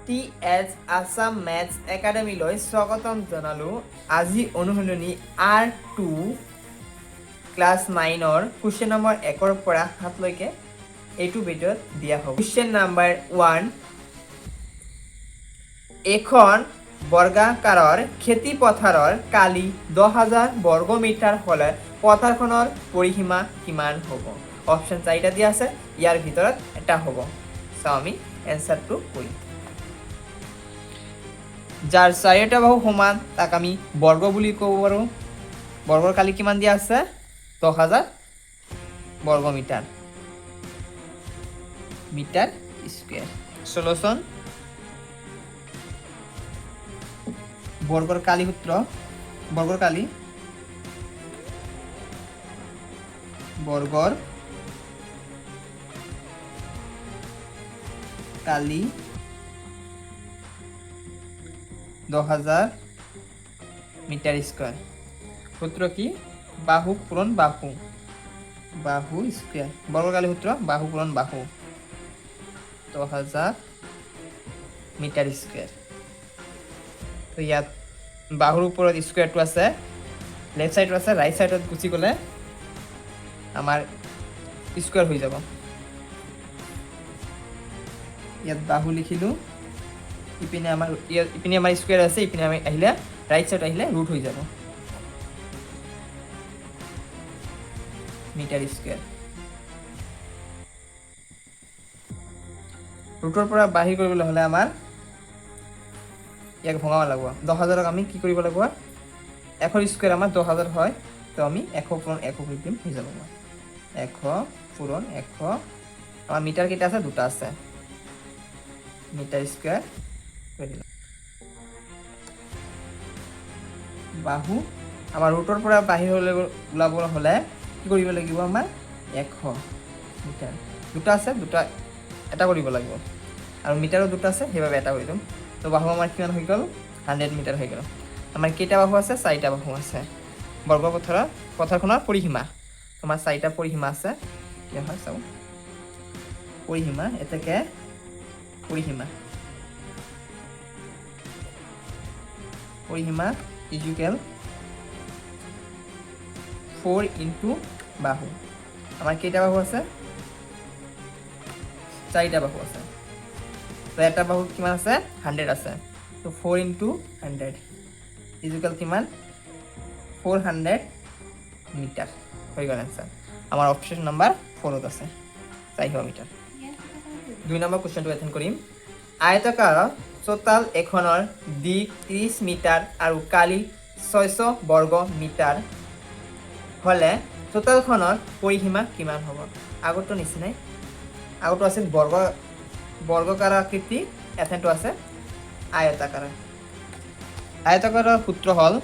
TH Assam maths একাডেমীলৈ স্বাগতম জনালোঁ। আজি অনুশীলনী R2 ক্লাছ 9-ৰ কুৱেশ্যন নম্বৰ 1-ৰ পৰা 7লৈকে এইটো ভিডিঅ'ত দিয়া হ'ব। কুৱেশ্যন নম্বৰ 1, এখন বৰ্গাকাৰৰ খেতি পথাৰৰ কালি 10,000 বৰ্গমিটাৰ হ'লে পথাৰখনৰ পৰিসীমা কিমান হ'ব? অপশ্যন 4টা দিয়া আছে, ইয়াৰ ভিতৰত এটা হ'ব। চাওঁ আমি এনসাৰটো কৰিম। যাৰ চাৰিটা বাহু সমান তাক আমি বৰ্গ বুলি ক'ব পাৰোঁ। বৰ্গৰ কালি কিমান দিয়া আছে? 10,000 বৰ্গমিটাৰ মিটাৰ স্কুৱেৰ। সলিউশ্যন বৰ্গৰ কালি সূত্ৰ, বৰ্গৰ কালি 10,000 মিটাৰ স্কয়ার। সূত্র কি? বাহু পূরণ বাহু, বাহু স্কয়ার। বর্গকালী সূত্র বাহু পূরণ বাহু, 10,000 মিটার স্কয়ার। তো ইয়াত বাহুর উপর স্কয়ারটো আছে, লেফট সাইড আছে, রাইট সাইডত গুচি গলে আমার স্কয়ার হয়ে যাব। ইয়াত বাহু লিখিলো, ইপিনে আমার স্কয়ার আছে, ইপিনে আমি আহিলে রাইট সাইড আহিলে রুট হয়ে যাব, মিটার স্কয়ার। ৰুটৰ পৰা বাহিৰ কৰিবলৈ হলে আমাৰ ইয়াক ভঙাব লাগিব। 10,000ক আমি কি কৰিব লাগিব? 100 স্কয়াৰ আমাৰ 10,000 হয়, তো আমি 100 পূৰণ 100 কৰি দিম, হৈ যাব। 100 পূৰণ 100। আমাৰ মিটাৰ কেইটা আছে? দুটা আছে, মিটাৰ স্কয়াৰ কৰি দিলাম। বাহু আমাৰ ৰুটৰ পৰা বাহিৰ ওলাব হলে কি কৰিব লাগিব? আমাৰ 100 মিটাৰ। দুটা আছে, দুটা এটা কৰিব লাগিব, আৰু মিটাৰো দুটা আছে, সেইভাবে এটা কৰি দিম। তো বাহু আমাৰ কিমান হৈ গ'ল? 100 মিটাৰ হৈ গ'ল। আমাৰ কেইটা বাহু আছে? 4টা বাহু আছে। বৰ্গ পথাৰখনৰ পৰিসীমা, তোমাৰ 4টা পৰিসীমা আছে। কি হয় চাওঁ, পৰিসীমা এতেকে পৰিসীমা ইকুৱেল 4 ইনটু বাহু। আমাৰ কেইটা বাহু আছে? 4টা বাহু আছে। তো এটা বাহু কিমান আছে? 100 আছে। তো 4 ইনটু 100 ইকুৱেল কিমান? 400 মিটাৰ হৈ গ'ল এনসাৰ। আমাৰ অপশ্যন নম্বৰ 4ত আছে 400 মিটাৰ। 2 নম্বৰ কুৱেশ্যনটো এটেণ্ড কৰিম। আয়তাকাৰ চোতাল এখনৰ দিক 30 মিটাৰ আৰু কালি 600 বৰ্গ মিটাৰ হলে চোতালখনৰ পৰিসীমা কিমান হ'ব? আগতো নিচিনাই, আগতো আছিল বৰ্গকাৰ আকৃতি, এথেনটো আছে আয়তাকাৰ। আয়তাকাৰৰ সূত্ৰ হ'ল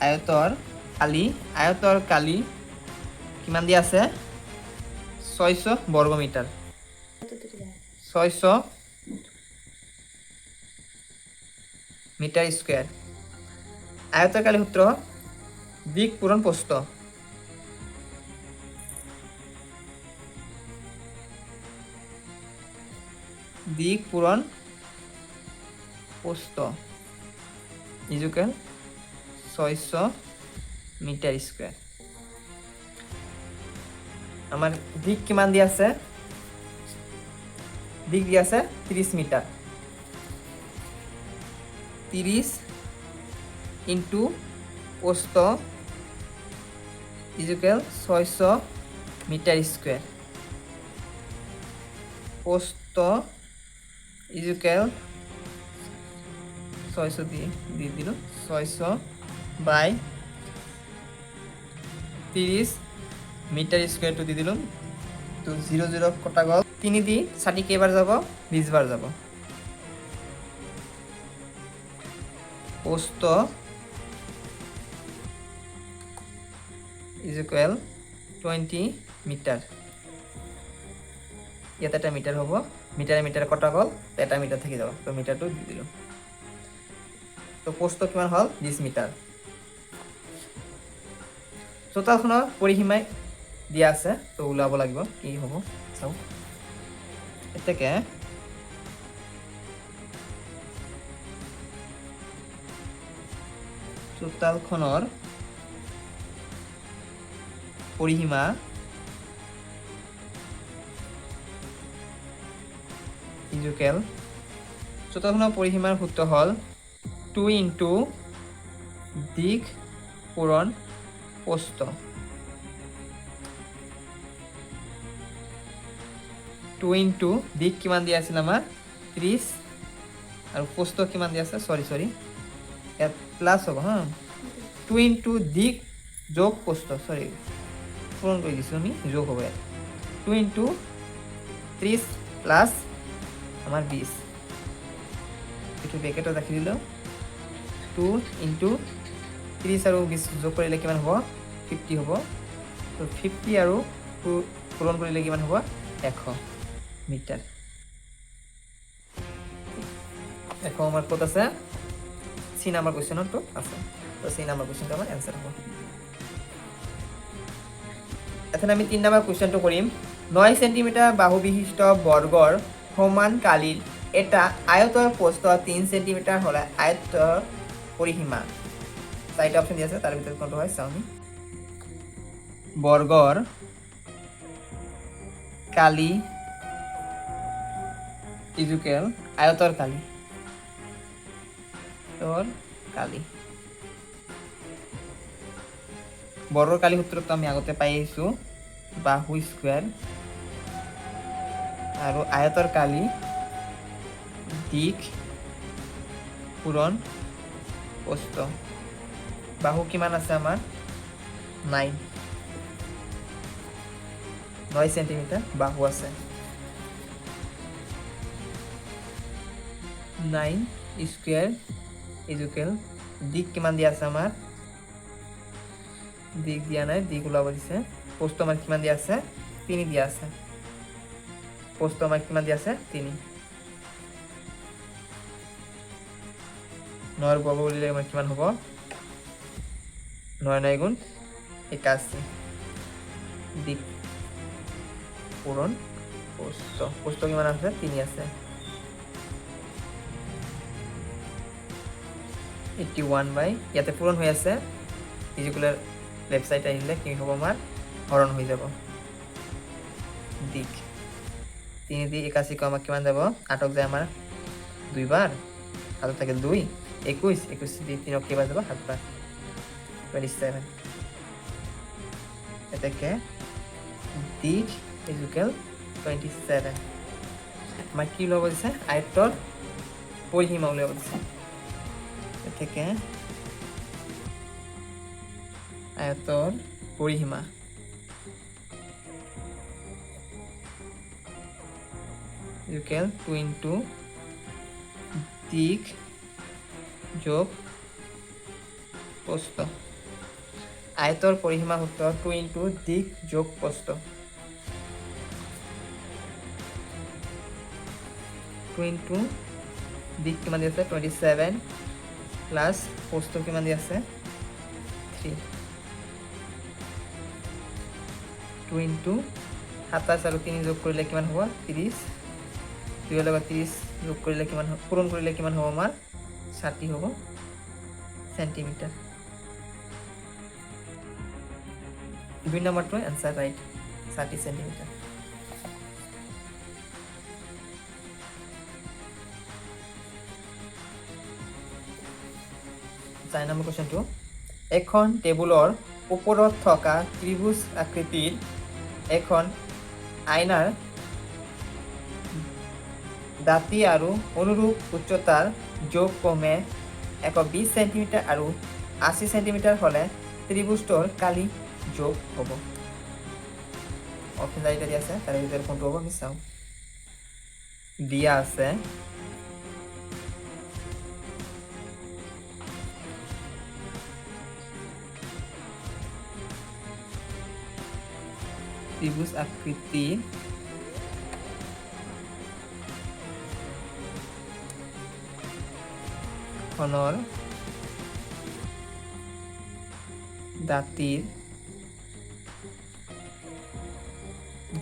আয়তৰ কালি কিমান দিয়া আছে? 600 বর্গ মিটার, 600 মিটার স্কয়ার। আয়তের কালি সূত্র দিক পূরণ প্রস্থ, দিক পূরণ প্রস্থ ইকুয়াল 600 মিটার স্কয়ার। আমার দিক কিমান দিয়া আছে? দিক দিয়া আছে 30 মিটার। 30 ইনটু প্রস্থ ইকুয়াল 600 মিটার স্কয়ার। প্রস্থ ইকুয়াল 600 দিয়ে দিল, 600 বাই 30 মিটার স্কয়ারটো দি দিলাম। তো 0 0 কটা গ'ল, 3 দি 60 কেইবাৰ যাব? 20 বাৰ যাব। প্রস্থ ইকুয়াল 20 মিটার। ইয়াত এটা মিটার হ'ব, মিটারে কটা গ'ল, এটা মিটার থাকি যাব, তো মিটারটো দি দিলো। তো প্রস্থ কিমান হ'ল? 20 মিটার। চোতালখনৰ পৰিসীমাই দিয়া আছে, তো ওলাব লাগিব কি হ'ব চাওঁ। এতেকে চোতালখনৰ পৰিসীমা ইজুকেল চোতালখনৰ পৰিসীমাৰ সূত্ৰ হ'ল 2 ইনটু দিক পূৰণ প্ৰস্থ। 2 ইনটু দিক কিমান দিয়া আছিল আমাৰ 30 আৰু প্ৰস্থ কিমান দিয়া আছে সৰি ইয়াত প্লাস হ'ব হা 2 ইনটু দিক যোগ প্ৰস্থ পূৰণ কৰি দিছোঁ আমি যোগ হ'ব ইয়াত 2 ইনটু 30 প্লাস আমার 20 একটু ব্রেকেটও রাখি দিল 2 ইনটু 30 আর 20 যোগ করলে কিমান হব 50 হব তো 50 আর 2 পূরণ করলে কিমান হব 100 মিটার। 100 আমার কত আছে সি নাম্বার কোশ্চেনত তো আছে তো সি নাম্বার কোশ্চেনটো আমার অ্যান্সার হব। এখন আমি 3 নাম্বার কোশ্চেনটো কৰিম 9 সেন্টিমিটাৰ বাহু বিশিষ্ট বৰ্গৰ সমান কালিৰ এটা আয়তৰ প্ৰস্থ 3 সেন্টিমিটাৰ হলে আয়তৰ পৰিসীমা 4টা অপশন দিয়া আছে তাৰ ভিতৰত কোনটো হয় চাও আমি বৰ্গৰ কালি ইজুকেল আয়তৰ কালি বৰ্গৰ কালি সূত্ৰটো আমি আগতে পাই আহিছো বাহু স্কয়াৰ আৰু আয়তৰ কালি দিক পূৰণ প্ৰস্থ বাহু কিমান আছে আমাৰ 9 সেন্টিমিটাৰ বাহু আছে 9 স্কয়াৰ ইজুকেল দিক কিমান দিয়া আছে আমাৰ দিক দিয়া নাই দিক ওলাব দিছে প্ৰস্থ আমাৰ কিমান দিয়া আছে 3 দিয়া আছে প্রস্থ আমার কিমান দিয়া আছে 3 9 বর্গ বলিলে আমার কিমান হ'ব 9 9 গুণ 81 দিক পূরণ প্রস্থ কিমান আছে 3 আছে 81 বাই ইয়াতে পূরণ হৈ আছে ইকুয়াল লেফট সাইড আহিলে কি হ'ব আমাৰ হৰণ হৈ যাব দিক 3 দিয়ে 81 কম কিমান যাব 8 যায় আমাৰ 2 বাৰ হাতত থাকে 2 21 21 দিয়ে 3 কেইবাৰ যাব 7 বাৰ 27 এটাকে দিক ইকুয়াল 27 আমাৰ কি ল'ব দিছে আয়তৰ পৰিসীমা উলিয়াব দিছে এটাকে আয়তৰ পৰিসীমা ইকুয়াল 2 ইনটু দিক যোগ প্ৰস্থ আয়তৰ পৰিসীমা সূত্ৰ 2 ইনটু দিক যোগ প্ৰস্থ 2 ইনটু দিক কিমান দি আছে 27 প্লাস প্ৰস্থ কিমান দি আছে 3 2 ইনটু 27 আৰু 3 যোগ কৰিলে কিমান হ'ব 30 2 লগত 30 যোগ কৰিলে কিমান পূৰণ কৰিলে কিমান হ'ব আমাৰ 60 হ'ব সেন্টিমিটাৰ 2 নম্বৰটো आंसर राइट 60 সেন্টিমিটাৰ। 4 নম্বৰ কোৱেশ্চনটো এখন টেবুলৰ ওপৰত থকা ত্ৰিভুজ আকৃতিৰ এখন আইনাৰ দাঁতি আৰু অনুৰূপ উচ্চতাৰ যোগ ক্ৰমে 120 সেন্টিমিটাৰ আৰু 80 সেন্টিমিটাৰ হলে ত্ৰিভুজটোৰ কালি যোগ হ'ব অপশন চাৰিটা দিয়া আছে তাৰে ভিতৰত কোনটো হ'ব আমি চাওঁ দিয়া আছে ত্ৰিভুজ আকৃতি খনৰ দাঁতিৰ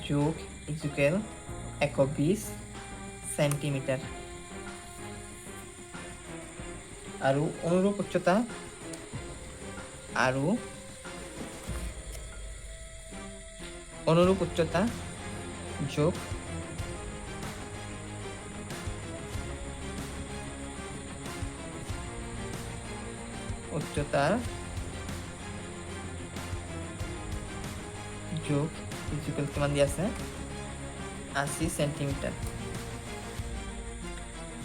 যোগ ইকুয়াল 120 সেন্টিমিটাৰ আৰু অনুৰূপ উচ্চতা আৰু অনুৰূপ উচ্চতা যোগ উচ্চতাৰ যোগ ইকুয়াল কিমান দিয়া আছে 80 সেন্টিমিটার।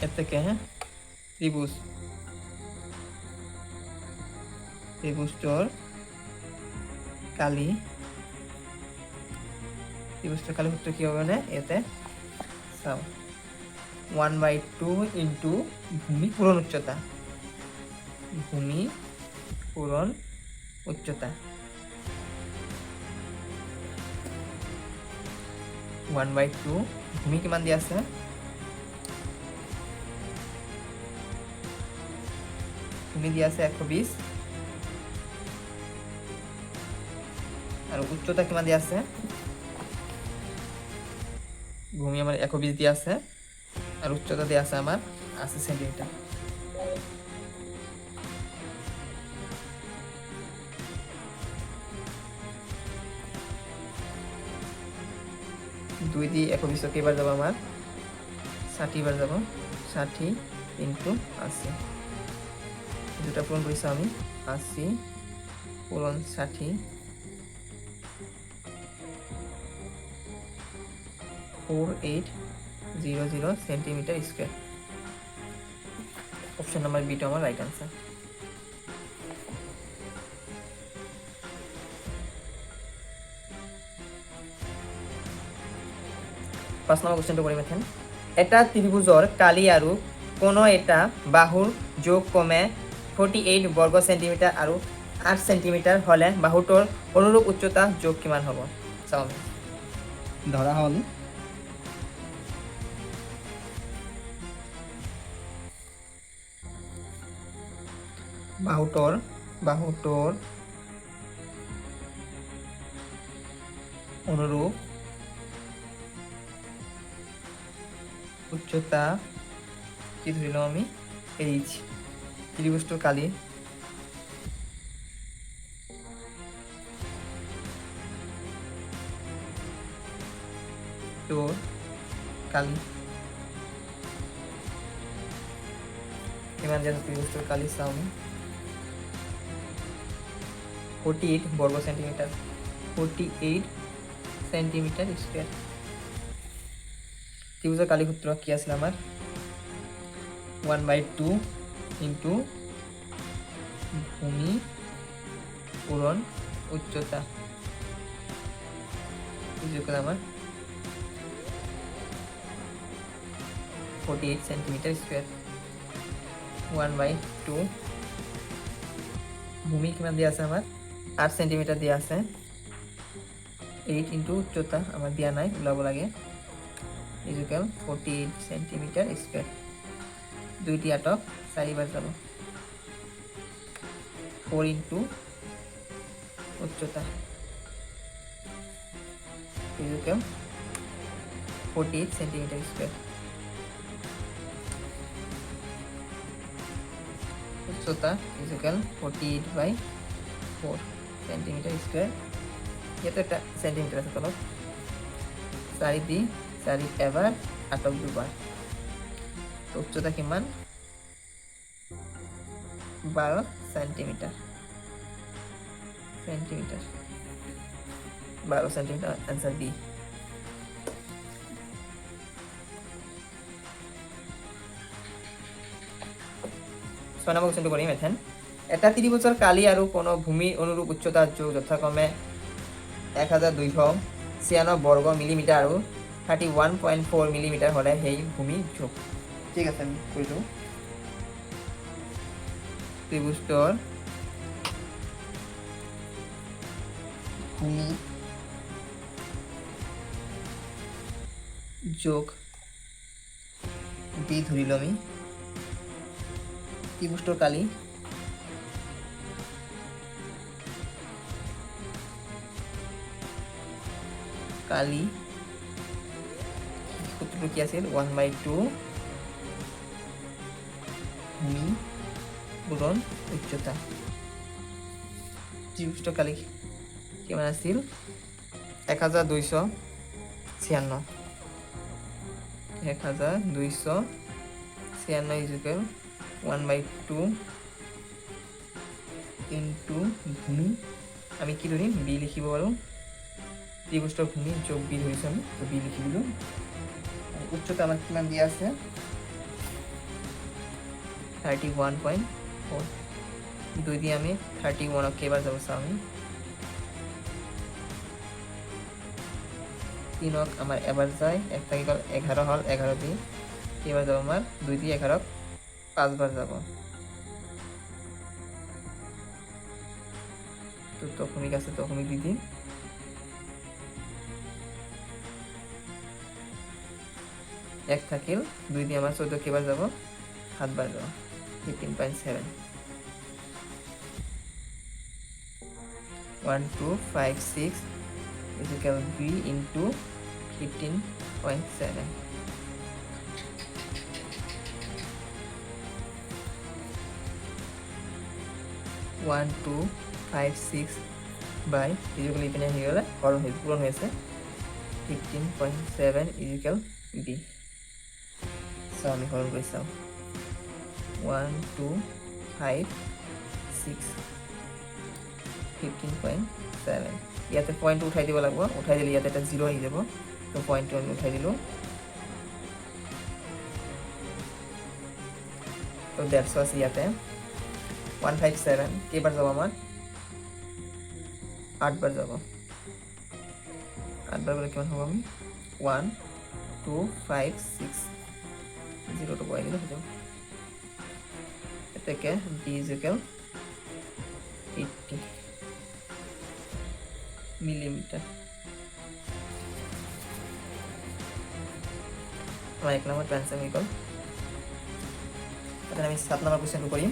এর থেকে ত্রিভুজটোর কালি সূত্র কি হবে না এতে চাও 1/2 ইন্টু ভূমি পূরণ উচ্চতা 1/2 ভূমি কিমান দিয়া আছে ভূমি দিয়া আছে 120 আর উচ্চতা কিমান দিয়া আছে ভূমি আমার 120 দিয়া আছে আর উচ্চতা দিয়া আছে আমার 80 সেন্টিমিটার। দুই দিয়ে 120 কে এবার যাব আমার 60 বার যাব 60 ইনটু 80 দুটা পূরণ করেছি আমি 80 পূরণ 60 4800 centimetre square. Option number B টা আমার রাইট आंसर। 5 নম্বর কোশ্চেনটো কৰিম এখন এটা ত্ৰিভুজৰ কালি আৰু কোণ এটা বাহুৰ যোগ কমে 48 বৰ্গ সেন্টিমিটাৰ আৰু 8 সেন্টিমিটাৰ হলে বাহুটোৰ অনুৰূপ উচ্চতা যোগ কিমান হ'ব চাও আমি ধৰা হল বাহুটোৰ অনুরূপ উচ্চতা কি ধরিলাম আমি এইচ ত্রিভুজটোর কালি তোর কালি কিমান দিয়া ত্রিভুজটোর কালি চাও আমি 48 বর্গ সেন্টিমিটার 48 সেন্টিমিটার স্কয়ার। ত্রিভুজের কালি সূত্র কি আছিল আমার 1/2 ইন্টু ভূমি পূরণ উচ্চতা ইকুয়াল আমার 48 সেন্টিমিটার স্কয়ার 1/2 ভূমি কিমান দিয়া আছে আমার 8 সেন্টিমিটার দিয়া আছে 8 ইন্টু উচ্চতা আমার দিয়া নাই ওলাব লাগে ইকুয়াল 48 সেন্টিমিটার স্কয়ার। দুইটি আটক 4 বার যাব 4 ইন্টু উচ্চতা ইকুয়াল 48 সেন্টিমিটার স্কয়ার। উচ্চতা ইকুয়াল 48/4 সেন্টিমিটার স্কয়ার। এটা একটা সেন্টিমিটার আছে তলব 4 দি 4 এবার আটক দুবার তো উচ্চতা কিমান 12 সেন্টিমিটার 12 সেন্টিমিটার आंसर বি। 6 নম্বর কোশ্চেনটো কৰিম এখন এটা ত্ৰিভুজৰ কালি আৰু কোণ ভূমি অনুৰূপ উচ্চতা যোগ যথাক্ৰমে 1296 বৰ্গ মিলিমিটাৰ আৰু 31.4 মিলিমিটাৰ হলে সেই ভূমি যোগ। ঠিক আছে আমি কৰিলো ত্ৰিভুজটোৰ ভূমি যোগ বি ধৰিলো আমি ত্ৰিভুজটোৰ কালি সূত্ৰটো কি আছিল 1/2 ভূমি পূৰণ উচ্চতা ত্ৰিভুজটো কালি কিমান আছিল 1296 1296 ইকুৱেল 1/2 ইনটু ভূমি আমি কি ধৰিম বি লিখিব পাৰোঁ ত্ৰিভুজৰ ভূমি যোগ বি ধৰিছোঁ আমি তো বি লিখি দিলোঁ উচ্চতা আমাক কিমান দিয়া আছে 31.4 দুই দিয়ে আমি 31 কেইবাৰ যাব চাওঁ আমি 3 আমাৰ এবাৰ যায় 1 থাকি গ'ল 11 হ'ল 11 দি কেইবাৰ যাব আমাৰ 2 দি 11 5বাৰ যাব তো তখমিক আছে তখমিক দি দিম 1 থাকিল 2 দি আমাৰ 14 কেইবাৰ যাব 7বাৰ যাব 15.7 1256 is equal to b into 15.7 1256 by is equal to ইপিনে হয়ে গেলে পূরণ হয়েছে 15.7 is equal b সো আমি হরণ করে চাও 1256 15.7 ইয়াতে পয়েন্ট উঠাই দিব লাগব উঠাই দিলে ইয়াতে এটা 0 আহি যাব তো পয়েন্ট আমি উঠাই দিলো তো দ্যাটস ওয়াজ ইয়াতে 157 কেইবাৰ যাব আমাৰ 8বাৰ যাব 8বাৰ গলে কিমান হ'ব আমি 1 2 5 6 0 টো বহাই দিলে হৈ যাব এটাকে b is equal 80 মিলিমিটার আমার 1 নম্বর অ্যানসার হয়ে গেল এখন আমি 7 নম্বর কোশ্চেনটো কৰিম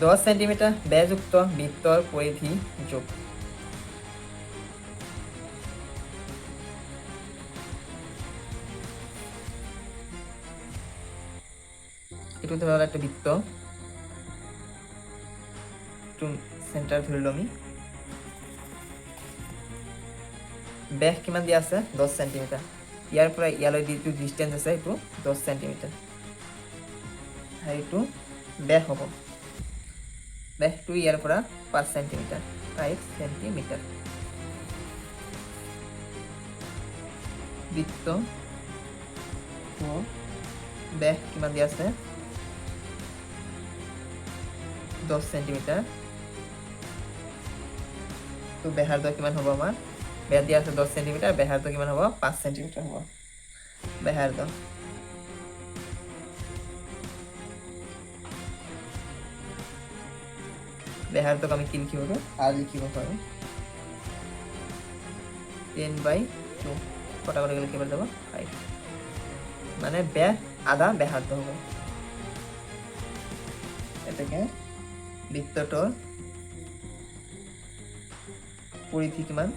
10 সেন্টিমিটাৰ ব্যাসযুক্ত বৃত্তৰ পৰিধি যোগ এটো ধৰা হল একটা বৃত্ত টু সেন্টাৰ ধৰিলো আমি ব্যাস কিমান দিয়া আছে 10 সেন্টিমিটাৰ ইয়াৰ পৰা ইয়ালৈ যিটো ডিসটেন্স আছে এটো 10 সেন্টিমিটাৰ আৰ এটো ব্যাস হ'ব ব্যাসটো ইয়াৰ পৰা 5 সেন্টিমিটাৰ 5 সেন্টিমিটাৰ বৃত্ত ও ব্যাস কিমান দিয়া আছে 10 সেন্টিমিটাৰ তো ব্যাসাৰ্ধ কিমান হ'ব আমাৰ ব্যাস দিয়া আছে 10 সেন্টিমিটার ব্যাসার্ধ কিমান হ'ব 5 সেন্টিমিটার হ'ব ব্যাসার্ধ ব্যাসার্ধক আমি কি লিখিব পাৰো আৰ লিখিব পাৰো 10/2 কটা করে গেলে কিমান যাব 5 মানে ব্যাস আধা ব্যাসার্ধ হ'ব এটাকে বৃত্তটোৰ পৰিধি কিমান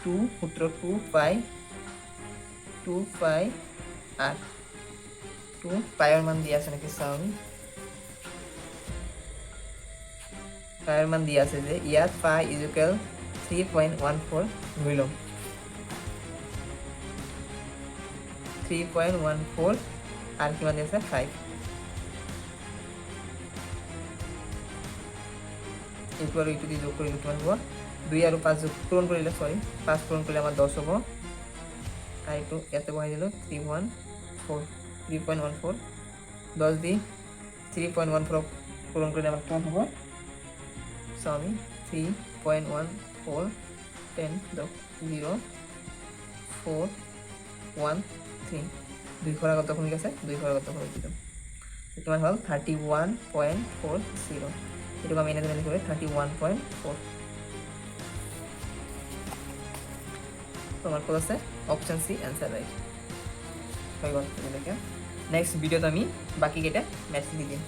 2 সূত্ৰ 2 পাই আৰ 2 পাইৰ মান দিয়া আছে নাকি চাও আমি পাইৰ মান দিয়া আছে যে ইয়াত পাই ইজ ইকুৱেল 3.14 ধৰি লম 3.14 আৰ কিমান আছে 5 ইকুয়াল ইটো দি যোগ কৰিলে কিমান হ'ব 2 আৰু 5 যোগ পূৰণ কৰিলে সৰি 5 পূৰণ কৰিলে আমাৰ 10 হ'ব আর এটো ইয়াতে বহাই দিলো 3.14 10 দি 3.14 পূরণ কৰিলে আমাৰ কিমান হ'ব সো আমি 3.14 10 0 4 1 3 দুই ঘৰ আগত কমি গেছে দুই ঘৰ আগত হৈ দিলো কিমান হ'ল 31.40 এটুকু আমি এনে ধরে লিখব 31.4 তোমার কত আছে অপশন সি आंसर রাইট হয়ে গেল নেক্সট ভিডিওতে আমি বাকি কেটা ম্যাথস দি দিম